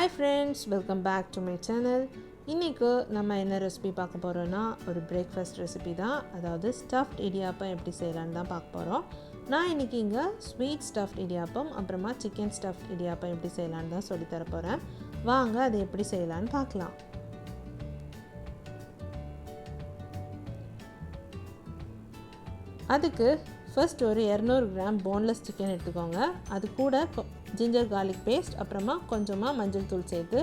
Hi friends, welcome back to my channel. இன்னைக்கு நம்ம என்ன ரெசிபி பார்க்க போறோம்னா ஒரு பிரேக்ஃபாஸ்ட் ரெசிபி தான். அதாவது ஸ்டஃப்ட் இடியாப்பம் எப்படி செய்யலாம்னு தான் பார்க்க போறோம். நான் இன்னைக்கு இங்க ஸ்வீட் ஸ்டஃப்ட் இடியாப்பம் அப்புறமா சிக்கன் ஸ்டஃப்ட் இடியாப்பம் எப்படி செய்யலாம்னு தான் சொல்லி தர போறேன். வாங்க அதை எப்படி செய்யலாம்னு பார்க்கலாம். அதுக்கு ஃபர்ஸ்ட் ஒரு 200 கிராம் போன்லெஸ் சிக்கன் எடுத்துக்கோங்க. அது கூட ஜிஞ்சர் garlic பேஸ்ட் அப்புறமா கொஞ்சமாக மஞ்சள் தூள் சேர்த்து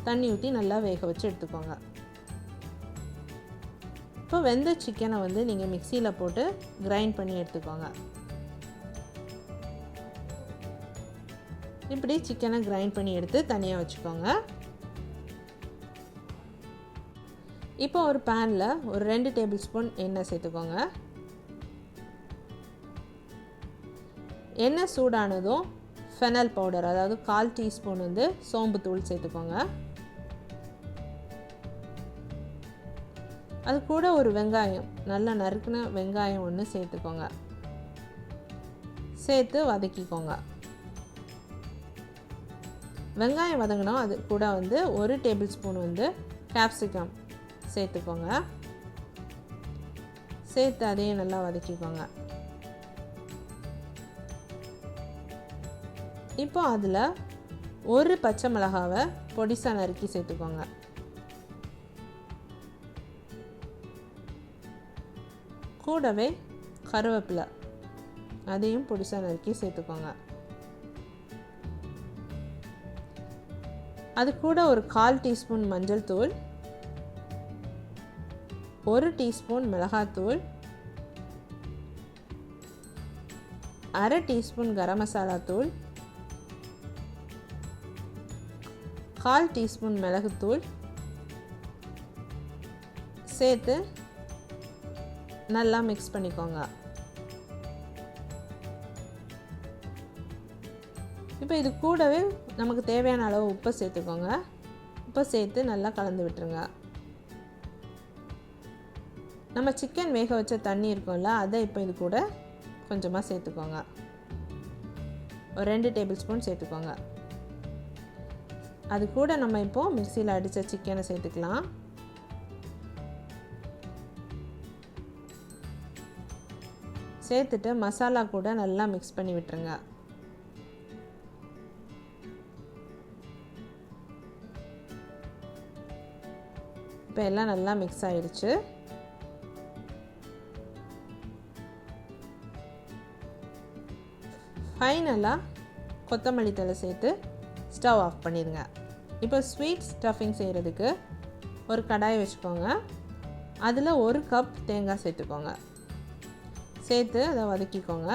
தண்ணி ஊற்றி நல்லா வேக வச்சு எடுத்துக்கோங்க. இப்போ வெந்த சிக்கனை வந்து நீங்கள் மிக்சியில் போட்டு கிரைண்ட் பண்ணி எடுத்துக்கோங்க. இப்படி சிக்கனை கிரைண்ட் பண்ணி எடுத்து தனியாக வச்சுக்கோங்க. இப்போ ஒரு பேனில் ஒரு 2 டேபிள் ஸ்பூன் எண்ணெய் சேர்த்துக்கோங்க. எண்ணெய் சூடானதும் ஃபெனல் பவுடர் அதாவது 1/4 டீஸ்பூன் வந்து சோம்பு தூள் சேர்த்துக்கோங்க. அது கூட ஒரு வெங்காயம், நல்லா நறுக்கின வெங்காயம் ஒன்று சேர்த்துக்கோங்க. சேர்த்து வதக்கிக்கோங்க. வெங்காயம் வதங்கினோம். அது கூட வந்து 1 டேபிள் ஸ்பூன் வந்து கேப்சிகம் சேர்த்துக்கோங்க. சேர்த்து அதையும் நல்லா வதக்கிக்கோங்க. இப்போ அதில் ஒரு பச்சை மிளகாவை பொடிசாக நறுக்கி சேர்த்துக்கோங்க. கூடவே கருவேப்பிலை அதையும் பொடிசாக நறுக்கி சேர்த்துக்கோங்க. அது கூட ஒரு 1/4 டீஸ்பூன் மஞ்சள் தூள், 1 டீஸ்பூன் மிளகாத்தூள், 1/2 டீஸ்பூன் கரம் மசாலா தூள், 1/4 டீஸ்பூன் மிளகுத்தூள் சேர்த்து நல்லா மிக்ஸ் பண்ணிக்கோங்க. இப்போ இது கூடவே நமக்கு தேவையான அளவு உப்பு சேர்த்துக்கோங்க. உப்பு சேர்த்து நல்லா கலந்து விட்டுருங்க. நம்ம சிக்கன் வேக வச்ச தண்ணி இருக்கும்ல, அதை இப்போ இது கூட கொஞ்சமாக சேர்த்துக்கோங்க. ஒரு 2 டேபிள் ஸ்பூன் சேர்த்துக்கோங்க. அது கூட நம்ம இப்போது மிக்சியில் அடித்த சிக்கனை சேர்த்துக்கலாம். சேர்த்துட்டு மசாலா கூட நல்லா மிக்ஸ் பண்ணி விட்டுருங்க. இப்போ எல்லாம் நல்லா மிக்ஸ் ஆயிடுச்சு. ஃபைனலாக கொத்தமல்லி தழை சேர்த்து ஸ்டவ் ஆஃப் பண்ணிடுங்க. இப்போ ஸ்வீட் ஸ்டஃபிங் செய்கிறதுக்கு ஒரு கடாய் வச்சுக்கோங்க. அதில் 1 கப் தேங்காய் சேர்த்துக்கோங்க. சேர்த்து அதை வதக்கிக்கோங்க.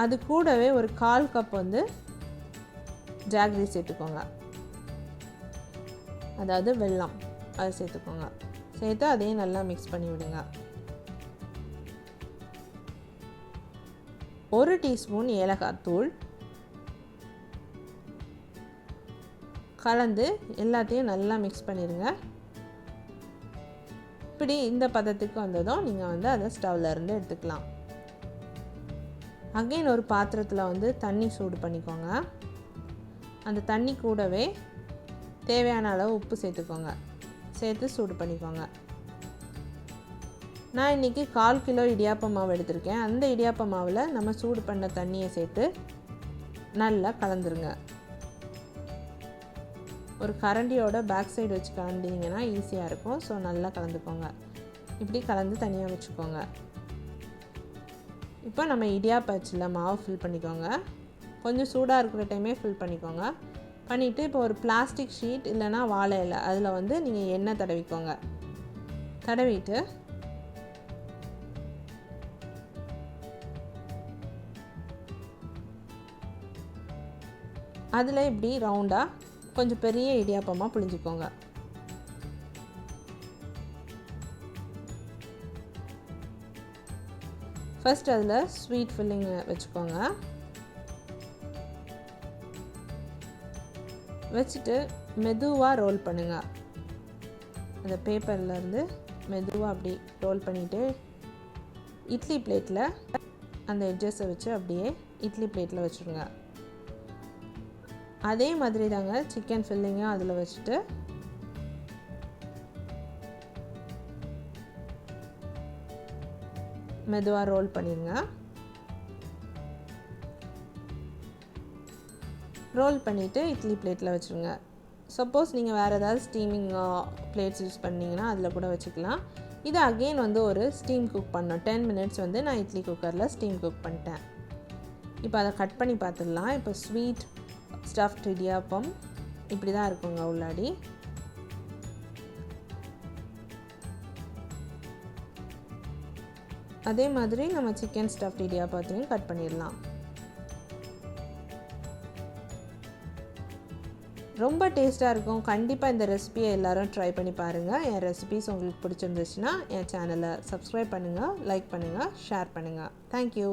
அது கூடவே ஒரு 1/4 கப் வந்து ஜாகரி சேர்த்துக்கோங்க. அதாவது வெல்லம், அதை சேர்த்துக்கோங்க. சேர்த்து அதையும் நல்லா மிக்ஸ் பண்ணி விடுங்க. 1 டீஸ்பூன் ஏலக்காய் தூள் கலந்து எல்லாத்தையும் நல்லா மிக்ஸ் பண்ணிடுங்க. இப்படி இந்த பதத்துக்கு வந்ததும் நீங்கள் வந்து அதை ஸ்டவ்வில் இருந்து எடுத்துக்கலாம். அகைன் ஒரு பாத்திரத்தில் வந்து தண்ணி சூடு பண்ணிக்கோங்க. அந்த தண்ணி கூடவே தேவையான அளவு உப்பு சேர்த்துக்கோங்க. சேர்த்து சூடு பண்ணிக்கோங்க. நான் இன்றைக்கி 1/4 கிலோ இடியாப்ப மாவு எடுத்திருக்கேன். அந்த இடியாப்ப மாவில் நம்ம சூடு பண்ண தண்ணியை சேர்த்து நல்லா கலந்துருங்க. ஒரு கரண்டியோட பேக் சைடு வச்சு கலண்டிங்கன்னா ஈஸியாக இருக்கும். ஸோ நல்லா கலந்துக்கோங்க. இப்படி கலந்து தனியாக வச்சுக்கோங்க. இப்போ நம்ம இடியாப்ப அச்சில் மாவு ஃபில் பண்ணிக்கோங்க. கொஞ்சம் சூடாக இருக்கிற டைமே ஃபில் பண்ணிக்கோங்க. பண்ணிவிட்டு இப்போ ஒரு பிளாஸ்டிக் ஷீட் இல்லைனா வாழை இலை அதில் வந்து நீங்கள் எண்ணெய் தடவிக்கோங்க. தடவிட்டு அதில் இப்படி ரவுண்டாக கொஞ்சம் பெரிய இடியாப்பமாக புழிஞ்சிக்கோங்க. ஃபர்ஸ்ட் அதில் ஸ்வீட் ஃபில்லிங் வச்சுக்கோங்க. வச்சுட்டு மெதுவாக ரோல் பண்ணுங்கள். அந்த பேப்பர்லேருந்து மெதுவாக அப்படி ரோல் பண்ணிவிட்டு இட்லி பிளேட்டில் அந்த எட்ஜஸை வச்சு அப்படியே இட்லி பிளேட்டில் வச்சுருங்க. அதே மாதிரி தாங்க சிக்கன் ஃபில்லிங்கும் அதில் வச்சுட்டு மெதுவாக ரோல் பண்ணிடுங்க. ரோல் பண்ணிவிட்டு இட்லி பிளேட்டில் வச்சுருங்க. சப்போஸ் நீங்கள் வேறு ஏதாவது ஸ்டீமிங் பிளேட்ஸ் யூஸ் பண்ணிங்கன்னா அதில் கூட வச்சுக்கலாம். இது அகெயின் வந்து ஒரு ஸ்டீம் குக் பண்ணோம். 10 மினிட்ஸ் வந்து நான் இட்லி குக்கரில் ஸ்டீம் குக் பண்ணிட்டேன். இப்போ அதை கட் பண்ணி பார்த்துடலாம். இப்போ ஸ்வீட் ஸ்டஃப்ட் இடியாப்பம் இப்படி தான் இருக்குங்க உள்ளாடி. அதே மாதிரி நம்ம சிக்கன் ஸ்டஃப்ட் இடியாப்பத்தையும் கட் பண்ணிடலாம். ரொம்ப டேஸ்ட்டாக இருக்கும். கண்டிப்பாக இந்த ரெசிபியை எல்லோரும் ட்ரை பண்ணி பாருங்கள். என் ரெசிபிஸ் உங்களுக்கு பிடிச்சிருந்துச்சுன்னா என் சேனலை சப்ஸ்கிரைப் பண்ணுங்கள், லைக் பண்ணுங்கள், ஷேர் பண்ணுங்கள். தேங்க்யூ.